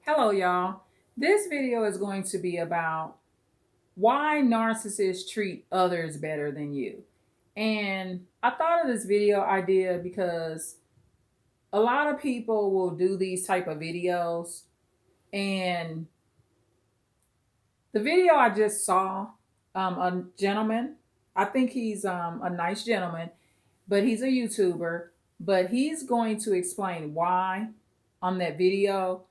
Hello, y'all. This video is going to be about why narcissists treat others better than you. And I thought of this video idea because a lot of people will do these type of videos. And the video I just saw, a gentleman, I think he's a nice gentleman, but he's a YouTuber. But he's going to explain why on that video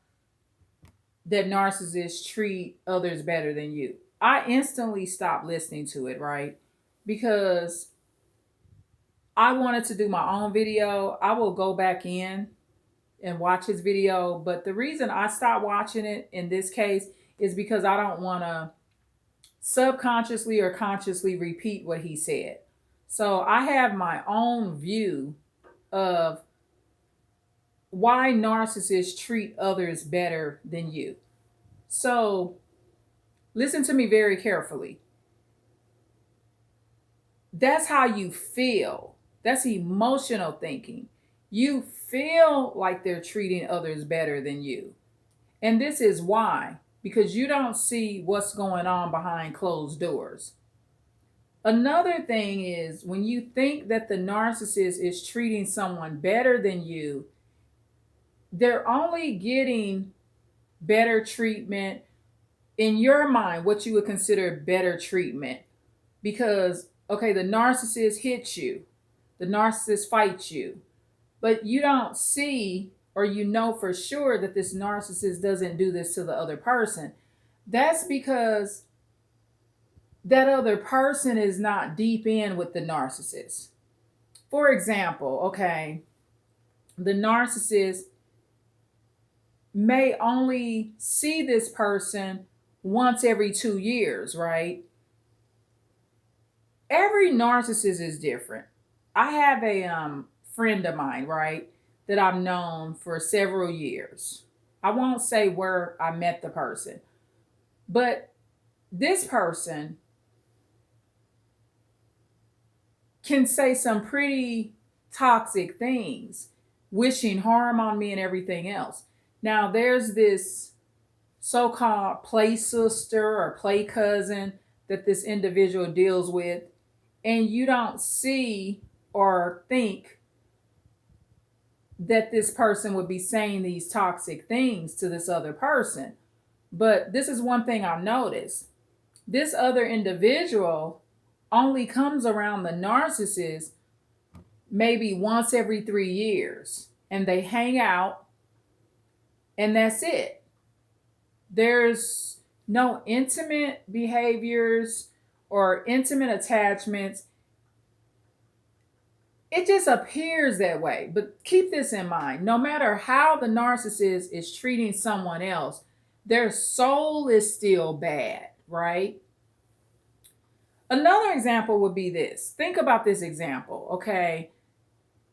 that narcissists treat others better than you. I instantly stopped listening to it, right? Because I wanted to do my own video. I will go back in and watch his video, but the reason I stopped watching it in this case is because I don't want to subconsciously or consciously repeat what he said. So I have my own view of why narcissists treat others better than you. So listen to me very carefully. That's how you feel. That's emotional thinking. You feel like they're treating others better than you. And this is why, because you don't see what's going on behind closed doors. Another thing is when you think that the narcissist is treating someone better than you, they're only getting better treatment in your mind, what you would consider better treatment. Because, okay, the narcissist hits you, the narcissist fights you, but you don't see or you know for sure that this narcissist doesn't do this to the other person. That's because that other person is not deep in with the narcissist. For example, okay, the narcissist may only see this person once every 2 years, right? Every narcissist is different. I have a friend of mine, right, that I've known for several years. I won't say where I met the person, but this person can say some pretty toxic things, wishing harm on me and everything else. Now, there's this so called play sister or play cousin that this individual deals with, and you don't see or think that this person would be saying these toxic things to this other person. But this is one thing I've noticed. This other individual only comes around the narcissist maybe once every 3 years, and they hang out, and that's it. There's no intimate behaviors or intimate attachments. It just appears that way. But keep this in mind, no matter how the narcissist is treating someone else, their soul is still bad, right? Another example would be this. Think about this example, okay?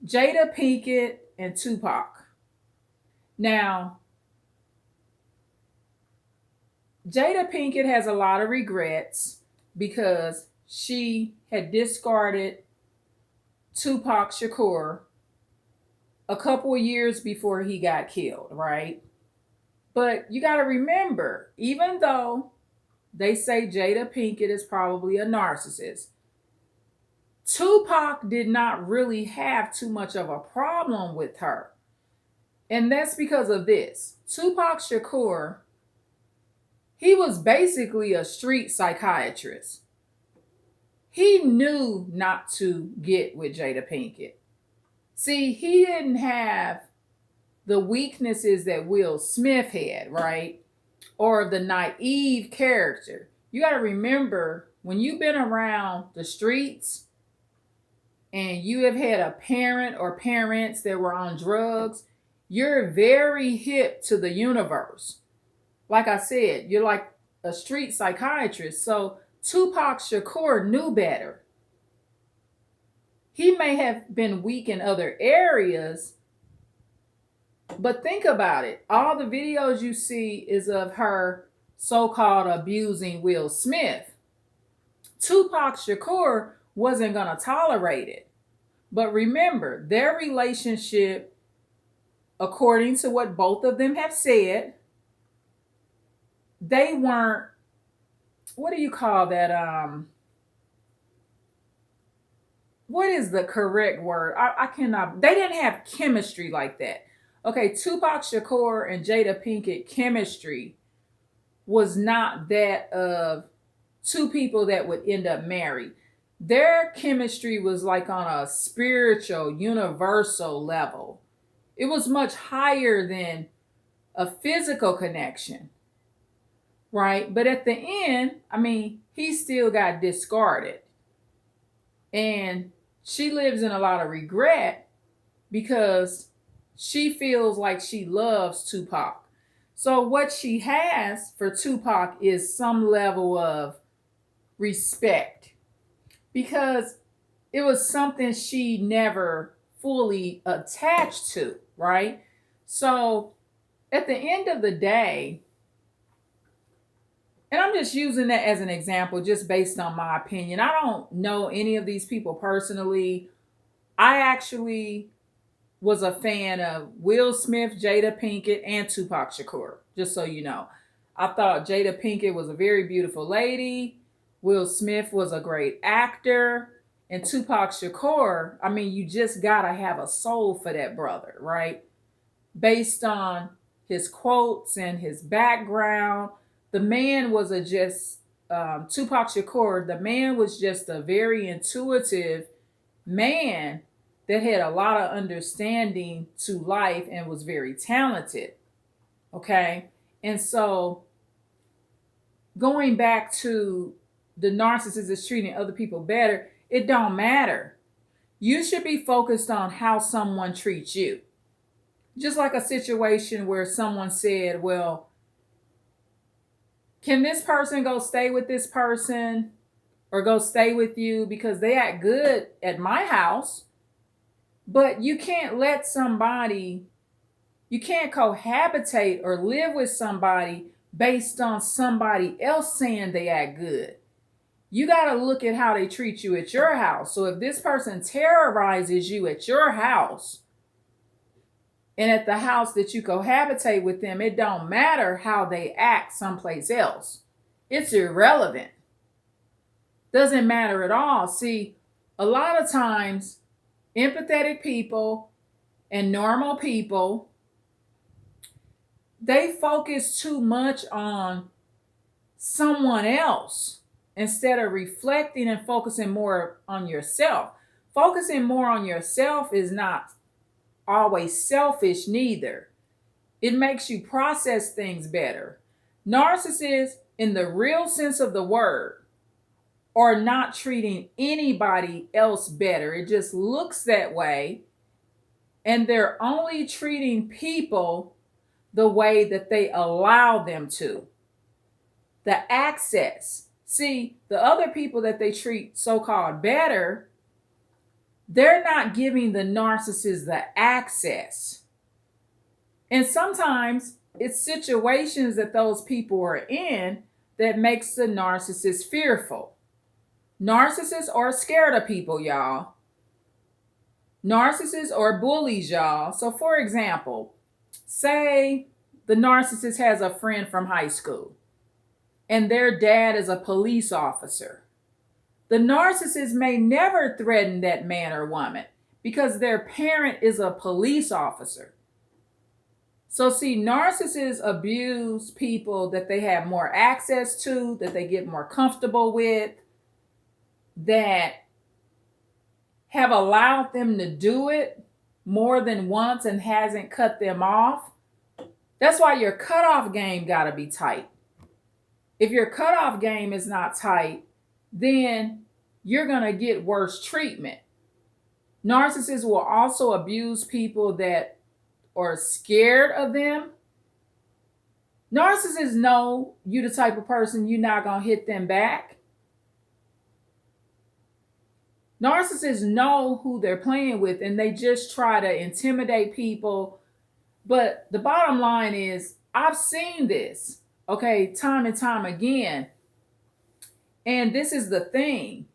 Jada Pinkett and Tupac. Now, Jada Pinkett has a lot of regrets because she had discarded Tupac Shakur a couple of years before he got killed, right? But you got to remember, even though they say Jada Pinkett is probably a narcissist, Tupac did not really have too much of a problem with her. And that's because of this. Tupac Shakur, he was basically a street psychiatrist. He knew not to get with Jada Pinkett. See, he didn't have the weaknesses that Will Smith had, right? Or the naive character. You got to remember when you've been around the streets and you have had a parent or parents that were on drugs, you're very hip to the universe. Like I said, you're like a street psychiatrist. So Tupac Shakur knew better. He may have been weak in other areas, but think about it. All the videos you see is of her so-called abusing Will Smith. Tupac Shakur wasn't going to tolerate it. But remember, their relationship, according to what both of them have said, they weren't, what do you call that? What is the correct word? I cannot, they didn't have chemistry like that. Okay, Tupac Shakur and Jada Pinkett chemistry was not that of two people that would end up married. Their chemistry was like on a spiritual, universal level. It was much higher than a physical connection, right? But at the end, I mean, he still got discarded. And she lives in a lot of regret because she feels like she loves Tupac. So, what she has for Tupac is some level of respect because it was something she never fully attached to, right? So, at the end of the day, and I'm just using that as an example, just based on my opinion. I don't know any of these people personally. I actually was a fan of Will Smith, Jada Pinkett, and Tupac Shakur, just so you know. I thought Jada Pinkett was a very beautiful lady. Will Smith was a great actor. And Tupac Shakur, I mean, you just gotta have a soul for that brother, right? Based on his quotes and his background, the man was a just Tupac Shakur. The man was just a very intuitive man that had a lot of understanding to life and was very talented. Okay, and so going back to the narcissist is treating other people better, it don't matter. You should be focused on how someone treats you. Just like a situation where someone said, well, can this person go stay with this person or go stay with you because they act good at my house? But you can't let somebody, you can't cohabitate or live with somebody based on somebody else saying they act good. You got to look at how they treat you at your house. So if this person terrorizes you at your house and at the house that you cohabitate with them, it don't matter how they act someplace else. It's irrelevant. Doesn't matter at all. See, a lot of times empathetic people and normal people, they focus too much on someone else instead of reflecting and focusing more on yourself. Focusing more on yourself is not always selfish neither. It makes you process things better. Narcissists, in the real sense of the word, are not treating anybody else better. It just looks that way. And they're only treating people the way that they allow them to. The access. See, the other people that they treat so called better, they're not giving the narcissist the access. And sometimes it's situations that those people are in that makes the narcissist fearful. Narcissists are scared of people, y'all. Narcissists are bullies, y'all. So, for example, say the narcissist has a friend from high school and their dad is a police officer. The narcissist may never threaten that man or woman because their parent is a police officer. So, see, narcissists abuse people that they have more access to, that they get more comfortable with, that have allowed them to do it more than once and hasn't cut them off. That's why your cutoff game got to be tight. If your cutoff game is not tight, then you're going to get worse treatment. Narcissists will also abuse people that are scared of them. Narcissists know you the type of person you're not going to hit them back. Narcissists know who they're playing with and they just try to intimidate people. But the bottom line is, I've seen this, okay, time and time again. And this is the thing.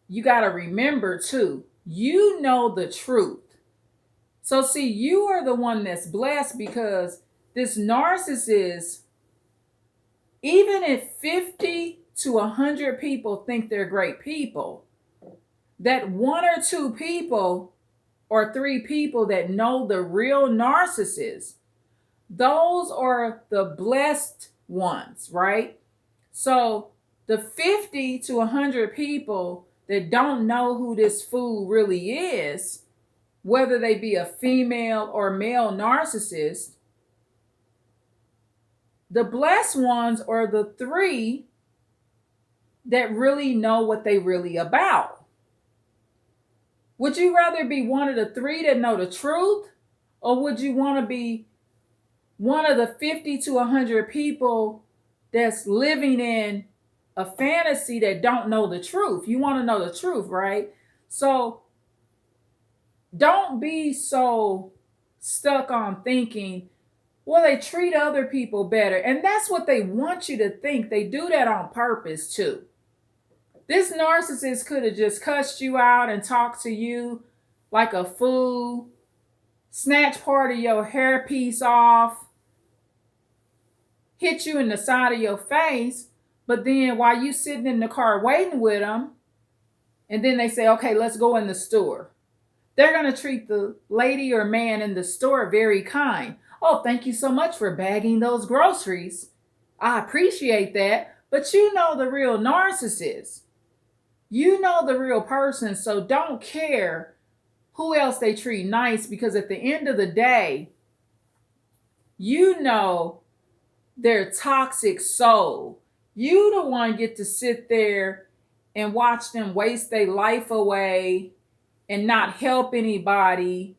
You got to remember too, you know the truth. So see, you are the one that's blessed because this narcissist Even if 50 to 100 people think they're great people, that one or two people or three people that know the real narcissist, those are the blessed ones, right? So the 50 to 100 people that don't know who this fool really is, whether they be a female or male narcissist, the blessed ones are the three that really know what they really about. Would you rather be one of the three that know the truth, or would you want to be one of the 50 to 100 people that's living in a fantasy that don't know the truth? You want to know the truth, right? So don't be so stuck on thinking, well, they treat other people better. And that's what they want you to think. They do that on purpose too. This narcissist could have just cussed you out and talked to you like a fool, snatch part of your hairpiece off, hit you in the side of your face, but then while you sitting in the car waiting with them, and then they say, okay, let's go in the store. They're going to treat the lady or man in the store very kind. Oh, thank you so much for bagging those groceries. I appreciate that. But you know the real narcissist. You know the real person, so don't care who else they treat nice, because at the end of the day, you know their toxic soul. You the one get to sit there and watch them waste their life away and not help anybody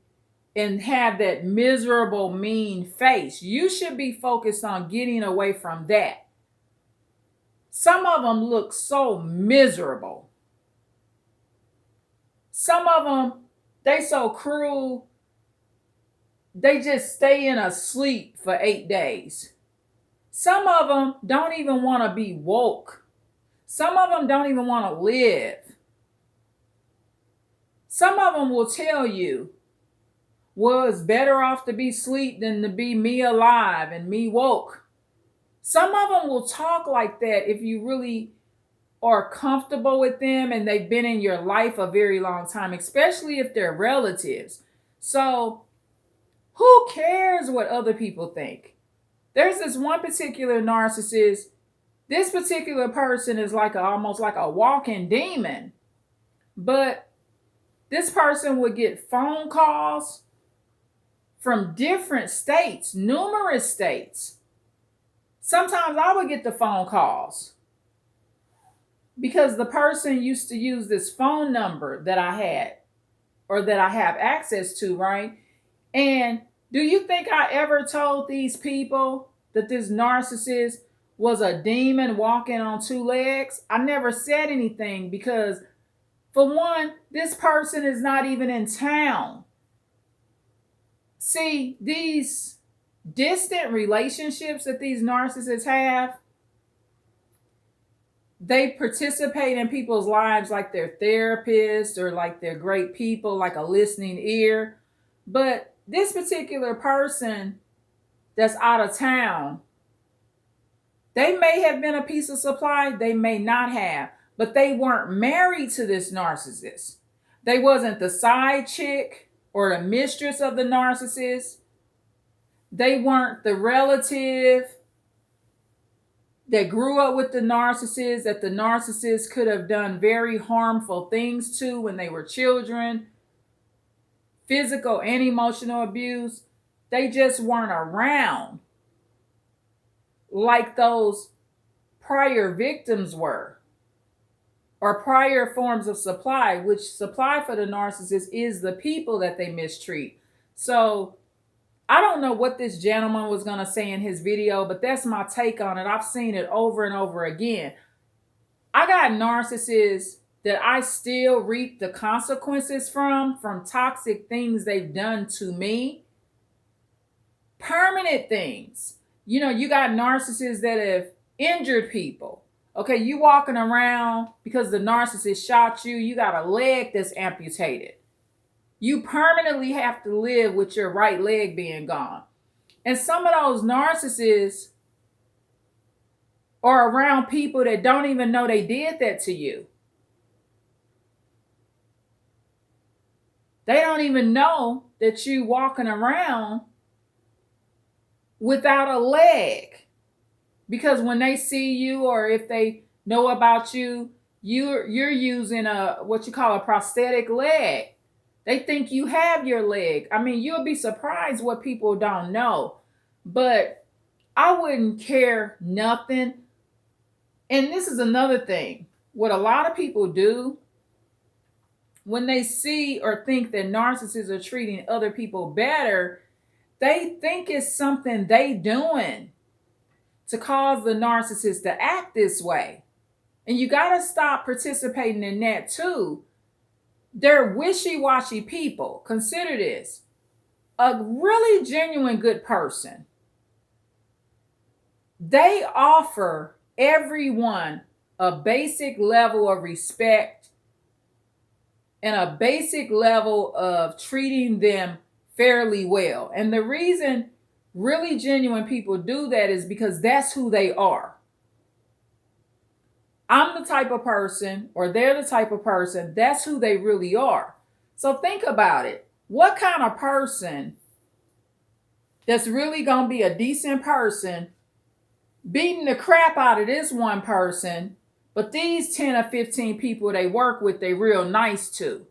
and have that miserable, mean face. You should be focused on getting away from that. Some of them look so miserable. Some of them, they so cruel, they just stay in a sleep for 8 days. Some of them don't even want to be woke. Some of them don't even want to live. Some of them will tell you, well, it's better off to be asleep than to be me alive and me woke. Some of them will talk like that if you really are comfortable with them and they've been in your life a very long time, especially if they're relatives. So who cares what other people think? There's this one particular narcissist. This particular person is like almost like a walking demon. But this person would get phone calls from different states, numerous states. Sometimes I would get the phone calls because the person used to use this phone number that I had or that I have access to, right? And do you think I ever told these people that this narcissist was a demon walking on two legs? I never said anything because, for one, this person is not even in town. See, these distant relationships that these narcissists have, they participate in people's lives like they're therapists or like they're great people, like a listening ear. But this particular person that's out of town, they may have been a piece of supply, they may not have, but they weren't married to this narcissist. They wasn't the side chick or the mistress of the narcissist. They weren't the relative that grew up with the narcissist that the narcissist could have done very harmful things to when they were children, physical and emotional abuse. They just weren't around like those prior victims were, or prior forms of supply, which supply for the narcissist is the people that they mistreat. So I don't know what this gentleman was going to say in his video, but that's my take on it. I've seen it over and over again. I got narcissists that I still reap the consequences from toxic things they've done to me. Permanent things. You know, you got narcissists that have injured people. Okay, you walking around because the narcissist shot you, you got a leg that's amputated. You permanently have to live with your right leg being gone. And some of those narcissists, or around people that don't even know they did that to you. They don't even know that you walking around without a leg. Because when they see you, or if they know about you, you're using a what you call a prosthetic leg. They think you have your leg. I mean, you'll be surprised what people don't know. But I wouldn't care nothing. And this is another thing. What a lot of people do when they see or think that narcissists are treating other people better, they think it's something they doing to cause the narcissist to act this way. And you got to stop participating in that too. They're wishy-washy people. Consider this. A really genuine good person, they offer everyone a basic level of respect and a basic level of treating them fairly well. And the reason really genuine people do that is because that's who they are. I'm the type of person, or they're the type of person, that's who they really are. So think about it. What kind of person that's really going to be a decent person beating the crap out of this one person, but these 10 or 15 people they work with, they real nice to?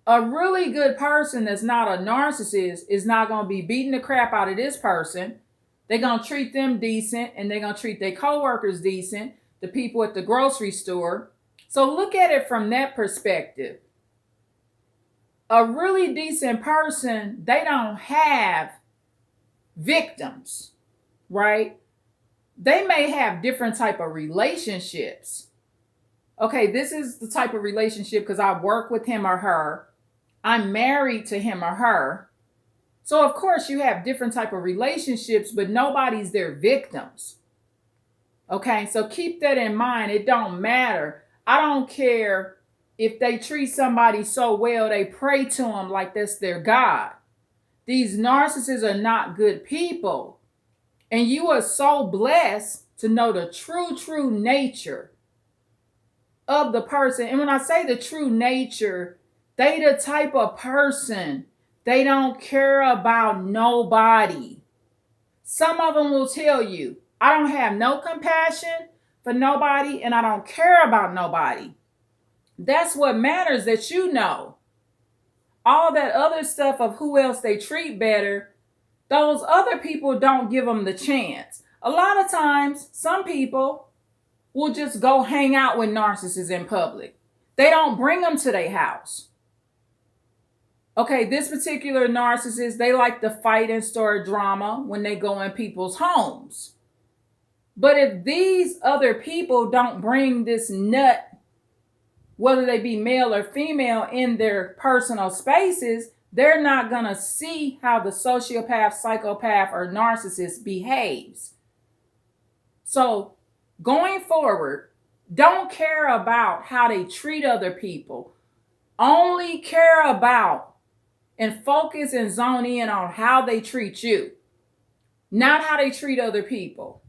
A really good person that's not a narcissist is not going to be beating the crap out of this person. They're going to treat them decent, and they're going to treat their coworkers decent, the people at the grocery store. So look at it from that perspective. A really decent person, they don't have victims, right? They may have different type of relationships. Okay, this is the type of relationship because I work with him or her. I'm married to him or her. So of course you have different type of relationships, but nobody's their victims. Okay, so keep that in mind. It don't matter. I don't care if they treat somebody so well, they pray to them like that's their God. These narcissists are not good people. And you are so blessed to know the true nature of the person. And when I say the true nature, they the type of person, they don't care about nobody. Some of them will tell you, I don't have no compassion for nobody and I don't care about nobody. That's what matters, that you know. All that other stuff of who else they treat better, those other people don't give them the chance. A lot of times, some people will just go hang out with narcissists in public. They don't bring them to their house. Okay, this particular narcissist, they like to fight and start drama when they go in people's homes. But if these other people don't bring this nut, whether they be male or female, in their personal spaces, they're not going to see how the sociopath, psychopath, or narcissist behaves. So going forward, don't care about how they treat other people. Only care about and focus and zone in on how they treat you, not how they treat other people.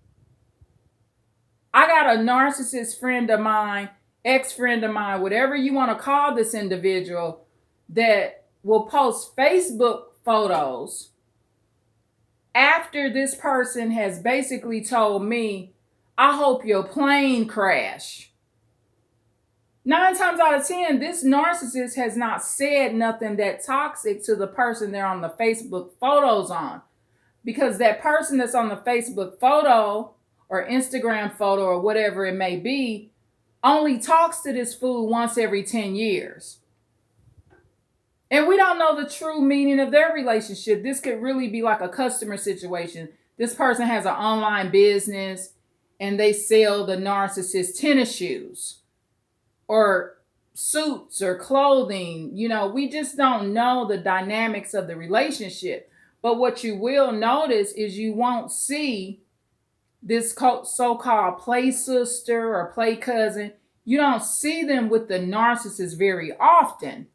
I got a narcissist friend of mine, ex-friend of mine, whatever you want to call this individual, that will post Facebook photos after this person has basically told me, I hope your plane crash. 9 times out of 10, this narcissist has not said nothing that toxic to the person they're on the Facebook photos on. Because that person that's on the Facebook photo or Instagram photo or whatever it may be only talks to this fool once every 10 years. And we don't know the true meaning of their relationship. This could really be like a customer situation. This person has an online business and they sell the narcissist tennis shoes or suits or clothing. You know, we just don't know the dynamics of the relationship. But what you will notice is you won't see this so-called play sister or play cousin. You don't see them with the narcissist very often.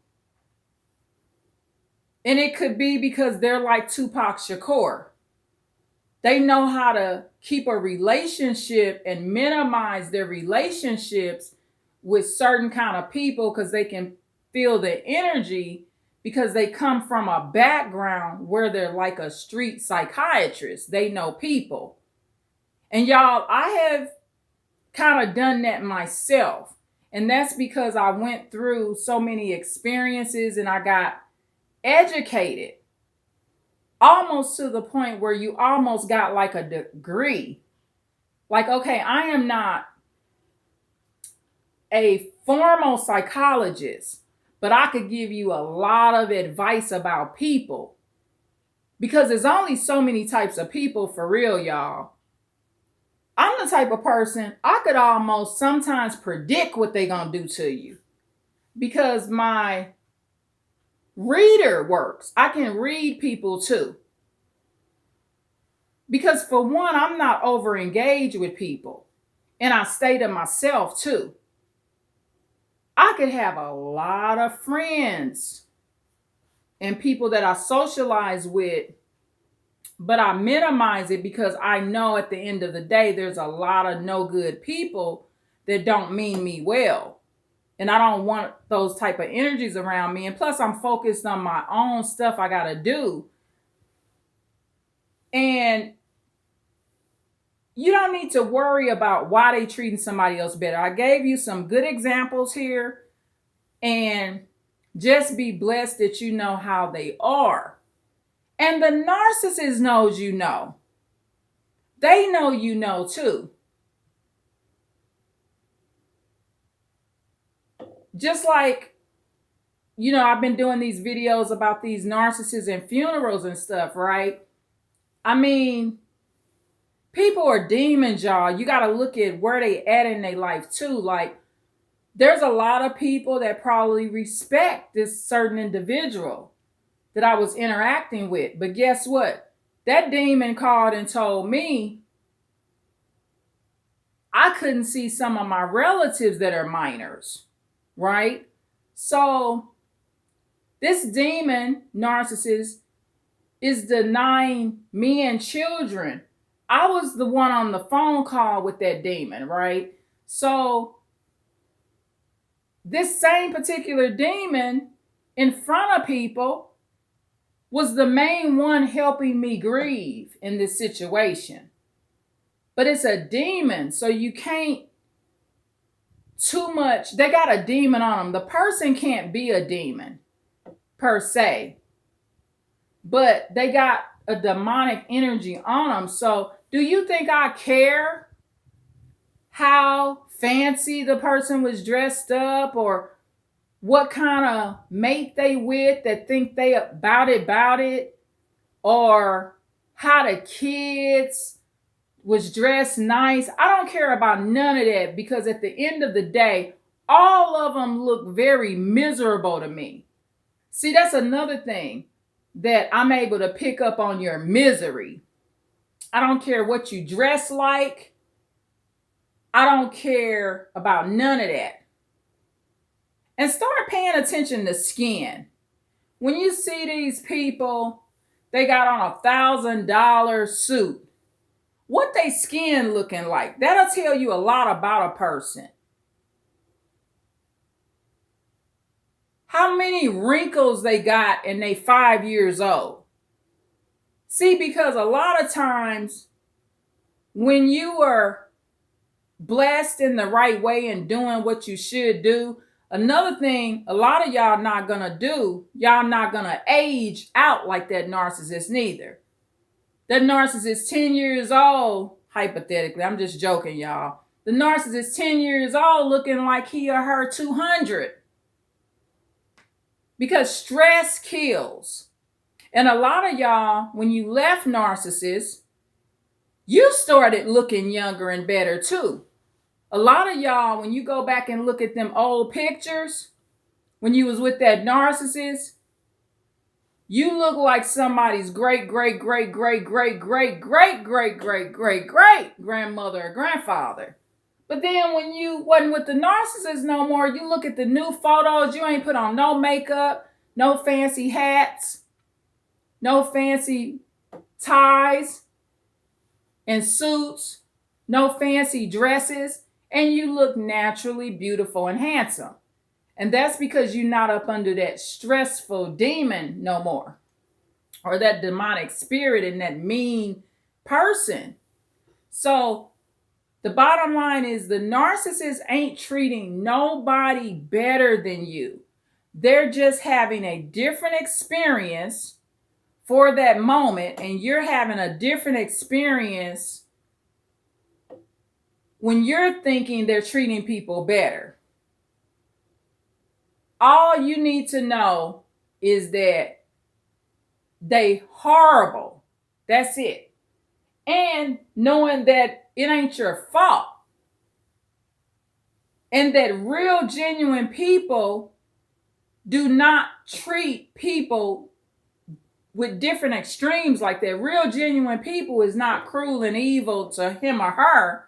And it could be because they're like Tupac Shakur. They know how to keep a relationship and minimize their relationships with certain kind of people because they can feel the energy, because they come from a background where they're like a street psychiatrist. They know people. And y'all, I have kind of done that myself. And that's because I went through so many experiences and I got educated almost to the point where you almost got like a degree. Like, okay, I am not a formal psychologist, but I could give you a lot of advice about people because there's only so many types of people for real, y'all. I'm the type of person I could almost sometimes predict what they're going to do to you because my reader works. I can read people too. Because for one, I'm not over engaged with people and I stay to myself too. I could have a lot of friends and people that I socialize with, but I minimize it because I know at the end of the day, there's a lot of no good people that don't mean me well. And I don't want those type of energies around me. And plus I'm focused on my own stuff I got to do. And you don't need to worry about why they treating somebody else better. I gave you some good examples here, and just be blessed that you know how they are. And the narcissist knows you know. They know you know too. Just like, I've been doing these videos about these narcissists and funerals and stuff, right? I mean, people are demons, y'all. You got to look at where they at in their life too. Like, there's a lot of people that probably respect this certain individual that I was interacting with. But guess what? That demon called and told me I couldn't see some of my relatives that are minors, right? So this demon narcissist is denying me and children. I was the one on the phone call with that demon, right? So this same particular demon in front of people was the main one helping me grieve in this situation. But it's a demon, so you can't too much. They got a demon on them. The person can't be a demon per se, but they got a demonic energy on them. So do you think I care how fancy the person was dressed up or what kind of mate they with that think they about it, or how the kids was dressed nice? I don't care about none of that because at the end of the day, all of them look very miserable to me. See, that's another thing that I'm able to pick up on your misery. I don't care what you dress like. I don't care about none of that. And start paying attention to skin. When you see these people, they got on $1,000 suit. What they skin looking like? That'll tell you a lot about a person. How many wrinkles they got and they 5 years old. See, because a lot of times when you are blessed in the right way and doing what you should do, another thing a lot of y'all not gonna do, y'all not gonna age out like that narcissist neither. That narcissist 10 years old, hypothetically, I'm just joking, y'all. The narcissist 10 years old looking like he or her 200. Because stress kills. And a lot of y'all, when you left narcissists, you started looking younger and better too. A lot of y'all, when you go back and look at them old pictures, when you was with that narcissist, you look like somebody's great grandmother or grandfather. But then when you wasn't with the narcissist no more, you look at the new photos, you ain't put on no makeup, no fancy hats, no fancy ties. in suits, no fancy dresses, and you look naturally beautiful and handsome. And that's because you're not up under that stressful demon no more, or that demonic spirit and that mean person. So the bottom line is the narcissist ain't treating nobody better than you. They're just having a different experience for that moment, and you're having a different experience when you're thinking they're treating people better. All you need to know is that they horrible. That's it. And knowing that it ain't your fault. And that real genuine people do not treat people with different extremes like that. Real genuine people is not cruel and evil to him or her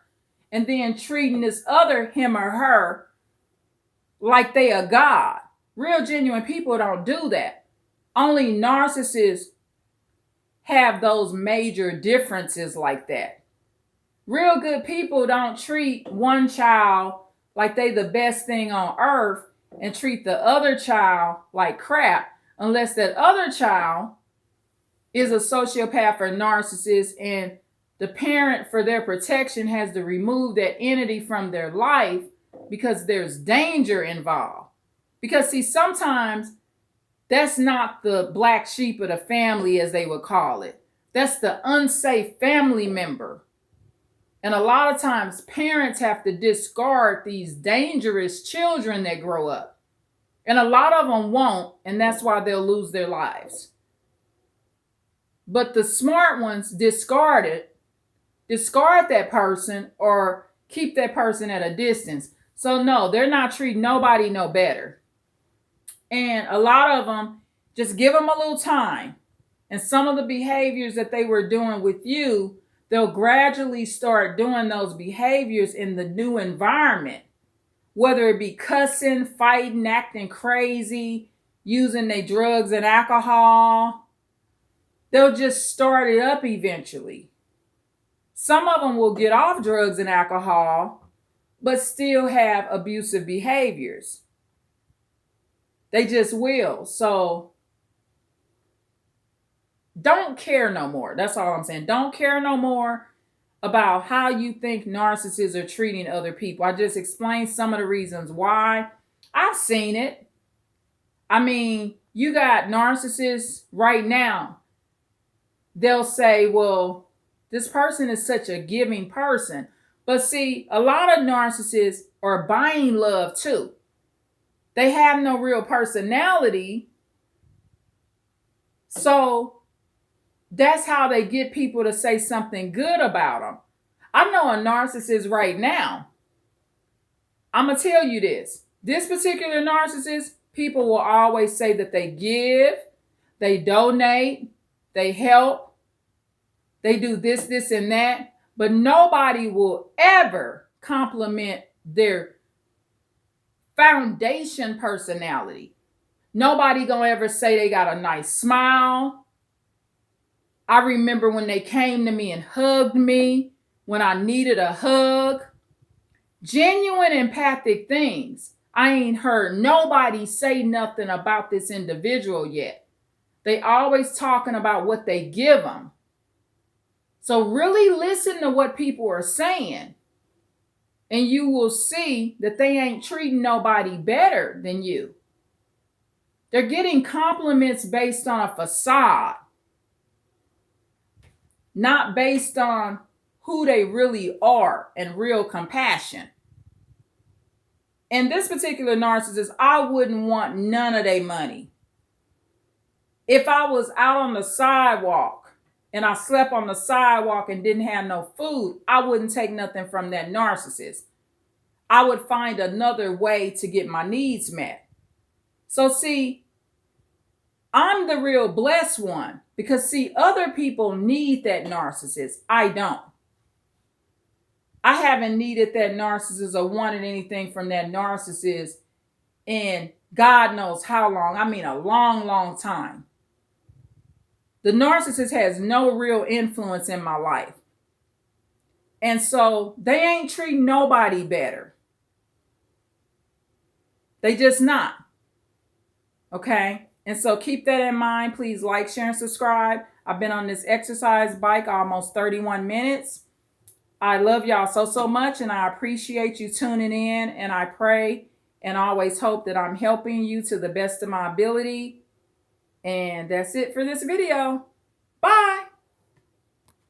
and then treating this other him or her like they a god. Real genuine people don't do that. Only narcissists have those major differences like that. Real good people don't treat one child like they the best thing on earth and treat the other child like crap unless that other child is a sociopath or narcissist and the parent for their protection has to remove that entity from their life because there's danger involved. Because see, sometimes that's not the black sheep of the family, as they would call it. That's the unsafe family member. And a lot of times parents have to discard these dangerous children that grow up. And a lot of them won't, and that's why they'll lose their lives. But the smart ones discard that person or keep that person at a distance. So no, they're not treating nobody no better. And a lot of them, just give them a little time. And some of the behaviors that they were doing with you, they'll gradually start doing those behaviors in the new environment. Whether it be cussing, fighting, acting crazy, using their drugs and alcohol, they'll just start it up eventually. Some of them will get off drugs and alcohol, but still have abusive behaviors. They just will. So don't care no more. That's all I'm saying. Don't care no more about how you think narcissists are treating other people. I just explained some of the reasons why. I've seen it. I mean, you got narcissists right now. They'll say, well, this person is such a giving person. But see, a lot of narcissists are buying love too. They have no real personality. So that's how they get people to say something good about them. I know a narcissist right now. I'm going to tell you this. This particular narcissist, people will always say that they give, they donate, they help, they do this, this, and that. But nobody will ever compliment their foundation personality. Nobody gonna ever say they got a nice smile. I remember when they came to me and hugged me when I needed a hug. Genuine empathic things. I ain't heard nobody say nothing about this individual yet. They always talking about what they give them. So really listen to what people are saying. And you will see that they ain't treating nobody better than you. They're getting compliments based on a facade, not based on who they really are and real compassion. And this particular narcissist, I wouldn't want none of their money. If I was out on the sidewalk and I slept on the sidewalk and didn't have no food, I wouldn't take nothing from that narcissist. I would find another way to get my needs met. So see, I'm the real blessed one because see, other people need that narcissist. I don't. I haven't needed that narcissist or wanted anything from that narcissist in God knows how long. I mean, a long, long time. The narcissist has no real influence in my life. And so they ain't treating nobody better. They just not. Okay? And so keep that in mind. Please like, share, and subscribe. I've been on this exercise bike almost 31 minutes. I love y'all so much, and I appreciate you tuning in, and I pray and always hope that I'm helping you to the best of my ability. And that's it for this video. Bye.